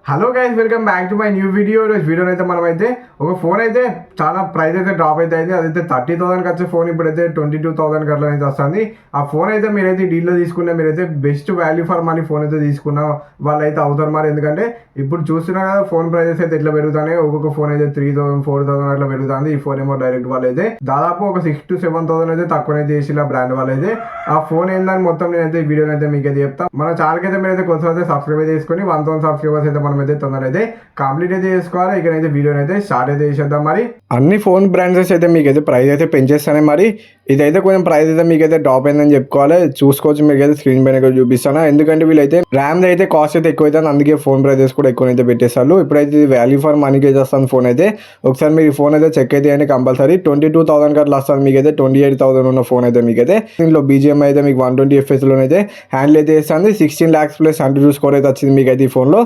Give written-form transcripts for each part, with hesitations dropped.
Hello guys, welcome back to my new video. వీడియోలో అయితే మనమైతే ఒక ఫోన్ అయితే చాలా ప్రైస్ అయితే డ్రాప్ అయితే అయింది. అదైతే 30,000కి వచ్చే ఫోన్ ఇప్పుడైతే 22,000 అట్లా అయితే వస్తుంది. ఆ ఫోన్ అయితే మీరైతే డీల్లో తీసుకున్నా, మీరైతే best value for money phone అయితే తీసుకున్న వాళ్ళు అయితే అవుతారు మరి. ఎందుకంటే ఇప్పుడు చూస్తున్నా కదా ఫోన్ ప్రైజెస్ అయితే ఎట్లా పెరుగుతాయి. ఒక్కొక్క ఫోన్ అయితే 3,000 4,000 అట్లా పెరుగుతుంది. ఈ ఫోన్ ఏమో డైరెక్ట్ వాళ్ళు అయితే దాదాపు ఒక 6,000 to 7,000 అయితే తక్కువనైతే చేసి బ్రాండ్ వాళ్ళు అయితే ఆ ఫోన్ ఏందని మొత్తం నేనైతే ఈ వీడియోని అయితే మీకు అయితే చెప్తాను. మన ఛానల్కి అయితే మీరైతే కొంచెం అయితే సబ్స్క్రైబ్ చేసుకొని 1,000 సబ్స్క్రైబర్స్ అయితే అయితే తొందర అయితే కంప్లీట్ అయితే చేసుకోవాలి. ఇకనైతే వీడియోని అయితే స్టార్ట్ అయితే చేసేద్దాం. మరి అన్ని ఫోన్ బ్రాండ్స్ అయితే మీకు అయితే ప్రైస్ అయితే పెంచేస్తానే. మరి ఇదైతే కొంచెం ప్రైస్ అయితే మీకు అయితే డ్రాప్ అయిందని చెప్పుకోవాలి. చూసుకోవచ్చు, మీకు అయితే స్క్రీన్ పైన చూపిస్తాను. ఎందుకంటే వీళ్ళైతే ర్యామ్ అయితే కాస్ట్ అయితే ఎక్కువ అవుతుంది, అందుకే ఫోన్ ప్రైజెస్ కూడా ఎక్కువ అయితే పెట్టేస్తారు. ఇప్పుడైతే వాల్యూ ఫర్ మనీకి అయితే వస్తుంది ఫోన్ అయితే. ఒకసారి మీరు ఈ ఫోన్ అయితే చెక్ అయితే అండి కంపల్సరీ. 22,000 అట్లా వస్తుంది మీకు అయితే. 28,000 ఉన్న ఫోన్ అయితే మీకు అయితే దీంట్లో BGM అయితే మీకు 120 FPS లోనైతే హ్యాండిల్ అయితే చేస్తుంది. 16 lakhs ప్లస్ అంటూ స్కోర్ అయితే వచ్చింది మీకు అయితే ఈ ఫోన్లో.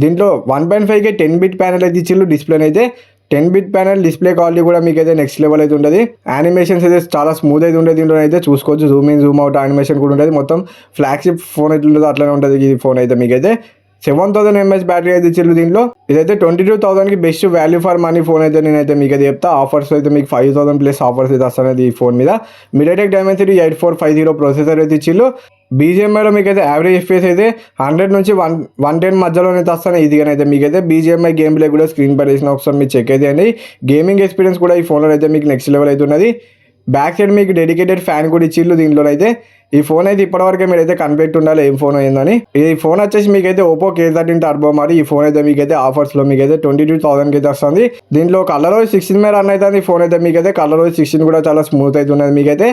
దీంట్లో 1.5K 10-bit ప్యానల్ అయితే ఇచ్చిళ్ళు. డిస్ప్లే అయితే 10-bit ప్యానల్, డిస్ప్లే క్వాలిటీ కూడా మీకు అయితే నెక్స్ట్ లెవెల్ అయితే ఉంటుంది. యానిమేషన్స్ అయితే చాలా స్మూత్ అయితే ఉంటుంది. దీంట్లో అయితే చూసుకోవచ్చు, Zoom in Zoom out animation కూడా ఉంటుంది. మొత్తం ఫ్లాగ్షిప్ ఫోన్ అయితే ఉంటుందో అట్లనే ఉంటుంది ఈ ఫోన్ అయితే మీకు అయితే. 7,000 mAh బ్యాటరీ అయితే ఇచ్చారు దీంట్లో. ఇదైతే 22,000కి best value for money phone అయితే నేనైతే మీకు అయితే చెప్తా. ఆఫర్స్ అయితే మీకు 5,000 ప్లస్ ఆఫర్స్ అయితే వస్తున్నది ఈ ఫోన్ మీద. MediaTek Dimensity 8450 ప్రాసెసర్ అయితే ఇచ్చిళ్ళు. BGMIలో మీకు అయితే యావరేజ్ FPS అయితే 100 నుంచి 110 మధ్యలోనే వస్తాయి. ఇదిగానైతే మీకు అయితే BGMI గేమ్ ప్లే కూడా స్క్రీన్ పై వేసిన ఒకసారి మీరు చెక్ అయితే అండి. గేమింగ్ ఎక్స్పీరియన్స్ కూడా ఈ ఫోన్లో అయితే మీకు నెక్స్ట్ లెవెల్ అయితే ఉన్నది. బ్యాక్ సైడ్ మీకు డెడికేటెడ్ ఫ్యాన్ కూడా ఇచ్చిళ్ళు దీంట్లో అయితే. ఈ ఫోన్ అయితే ఇప్పటివరకు మీరు అయితే కనిపెట్టి ఉండాలి ఏం ఫోన్ అయిందని. ఈ ఫోన్ వచ్చేసి మీకు అయితే Oppo K13 టర్బో మరి. ఈ ఫోన్ అయితే మీకు అయితే ఆఫర్స్లో మీకు అయితే 22,000కి అయితే వస్తుంది. దీంట్లో కలర్ 16 మీద రన్ అవుతుంది. ఈ ఫోన్ అయితే మీకు అయితే కలర్ 16 కూడా చాలా స్మూత్ అయితే ఉన్నది మీకు అయితే.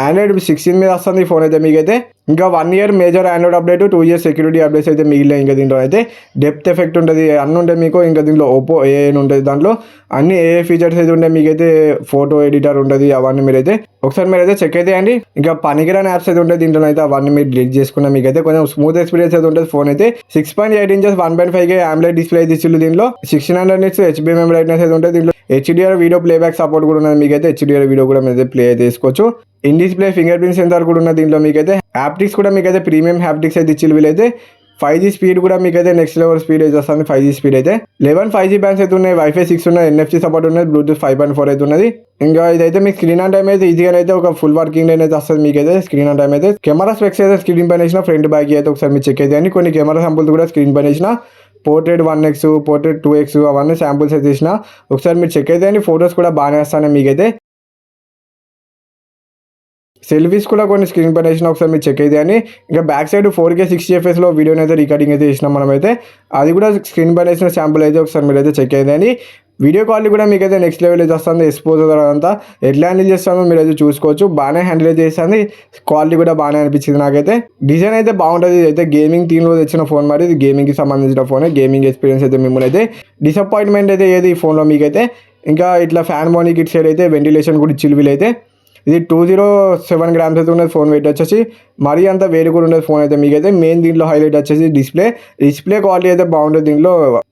ఆండ్రాయిడ్ 16 మీద వస్తుంది ఈ ఫోన్ అయితే మీకు అయితే. ఇంకా 1 year major Android update, 2 years security updates అయితే మిగిలిన. ఇంకా దీంట్లో అయితే డెప్త్ ఎఫెక్ట్ ఉంటుంది, అన్నీ ఉంటాయి మీకు. ఇంకా దీంట్లో Oppo AI ఉంటుంది, దాంట్లో అన్ని AI ఫీచర్స్ అయితే ఉంటాయి మీకు అయితే. ఫోటో ఎడిటర్ ఉంటుంది, అవన్నీ మీరైతే ఒకసారి మీరైతే చెక్ అయితే అండి. ఇంకా పనికిరాని యాప్స్ అయితే ఉంటాయి దీంట్లో అయితే, అవన్నీ మీరు డిలీట్ చేసుకున్న మీకు అయితే కొంచెం స్మూత్ ఎక్స్పీరియన్స్ అయితే ఉంటుంది. ఫోన్ అయితే 6.8 inches 1.5K AMOLED డిస్ప్లే అయితే ఇచ్చిళ్ళు. దీంట్లో 1600 nits HBM బ్రైట్నెస్ అయితే ఉంటుంది. దీంట్లో HDR వీడియో ప్లేబ్యాక్ సపోర్ట్ కూడా ఉన్నది మీకు అయితే. HDR వీడియో కూడా మీరు ప్లే అయితే చేసుకోవచ్చు. In display finger print censor కూడా ఉన్నది దీంట్లో మీకు అయితే. హ్యాప్టిక్స్ కూడా మీకు అయితే ప్రీమియం హ్యాప్టిక్స్ అయితే ఇచ్చిళ్ళు వీళ్ళైతే. 5G స్పీడ్ కూడా మీకు అయితే నెక్స్ట్ లెవెల్ స్పీడ్ అయితే వస్తుంది. 5G స్పీడ్ అయితే 11 5G బ్యాండ్స్ అయితే ఉన్నాయి. Wi-Fi 6 ఉన్నాయి, NFC సపోర్ట్ ఉన్నది, Bluetooth 5.4 అయితే ఉన్నది. ఇంకా ఇదైతే మీకు స్క్రీన్ ఆన్ టైం అయితే ఈజీగా అయితే ఒక ఫుల్ వర్కింగ్ అయితే వస్తుంది మీకు అయితే. స్క్రీన్ ఆన్ టైం అయితే కెమెరా స్పెక్స్ అయితే స్క్రీన్ పైన వేసిన ఫ్రంట్ బ్యాక్ అయితే ఒకసారి మీరు చెక్ అయితే. కొన్ని కెమెరా శాంపుల్స్ కూడా స్క్రీన్ పైన వేసిన. పోర్ట్రేట్ 1x, పోర్ట్రేట్ 2x అవన్నీ శాంపుల్స్ అయితే వేసిన. ఒకసారి మీరు చెక్ అయితే. ఫొటోస్ కూడా బాగానే వస్తాయి మీకైతే. సెల్ఫీస్ కూడా కొన్ని స్క్రీన్ పైన వేసిన, ఒకసారి మీరు చెక్ అయితే అని. ఇంకా బ్యాక్ సైడ్ 4K 60 FPSలో వీడియోని అయితే రికార్డింగ్ అయితే చేసినాం మనమైతే. అది కూడా స్క్రీన్ పైన వేసిన శాంపుల్ అయితే ఒకసారి మీరు అయితే చెక్ అయితే అని. వీడియో క్వాలిటీ కూడా మీకు అయితే నెక్స్ట్ లెవెల్ అయితే వస్తుంది. ఎక్స్పోజర్ అంతా ఎట్లా హ్యాండిల్ చేస్తామో మీరు అయితే చూసుకోవచ్చు. బాగానే హ్యాండిల్ అయితే చేస్తుంది. క్వాలిటీ కూడా బాగానే అనిపించింది నాకైతే. డిజైన్ అయితే బాగుంటుంది. ఇది అయితే గేమింగ్ థీమ్లో తెచ్చిన ఫోన్ మరి. ఇది గేమింగ్కి సంబంధించిన ఫోన్. గేమింగ్ ఎక్స్పీరియన్స్ అయితే మిమ్మల్ని అయితే డిసప్పాయింట్మెంట్ అయితే ఏది ఈ ఫోన్లో మీకైతే. ఇంకా ఇట్లా ఫ్యాన్ మోనిక్ ఇట్ సైడ్ అయితే వెంటిలేషన్ కూడా ఇచ్చిల్ వీలైతే. ఇది 207 grams అయితే ఉన్నది ఫోన్ వెయిట్ వచ్చేసి. మరీ అంత వేడి కూడా ఉండదు ఫోన్ అయితే మీకైతే. మెయిన్ దీంట్లో హైలైట్ వచ్చేసి డిస్ప్లే క్వాలిటీ అయితే బాగుంటుంది దీంట్లో.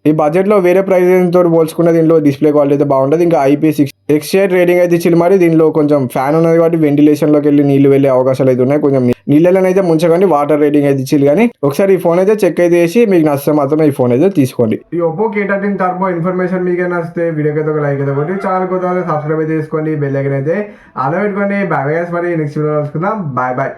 ఈ బడ్జెట్లో వేరే ప్రైస్ తోటి పోల్చుకున్న దీంట్లో డిస్ప్లే క్వాలిటీ అయితే బాగుంటుంది. ఇంకా IP6 రేటింగ్ అయితే ఇచ్చింది మరి. దీనిలో కొంచెం ఫ్యాన్ ఉన్నది కాబట్టి వెంటిలేషన్లోకి వెళ్ళి నీళ్ళు వెళ్ళే అవకాశాలు అయితే ఉన్నాయి. కొంచెం నీళ్ళని అయితే ముంచకండి. వాటర్ రేటింగ్ అయితే ఇచ్చింది. కానీ ఒకసారి ఈ ఫోన్ అయితే చెక్ అయితే చేసి మీకు నచ్చితే మాత్రమే ఈ ఫోన్ అయితే తీసుకోండి. ఈ Oppo K13 టర్బో ఇన్ఫర్మేషన్ మీకే నచ్చితే వీడియోకి అయితే ఒక లైక్ అయితే కొట్టి ఛానల్ కొత్త సబ్స్క్రైబ్ అయితే చేసుకోండి. బెల్ ఐకాన్ అయితే అలా పెట్టుకోండి. Bye bye. మరి నెక్స్ట్ వీడియో కలుసుకుందాం. Bye bye.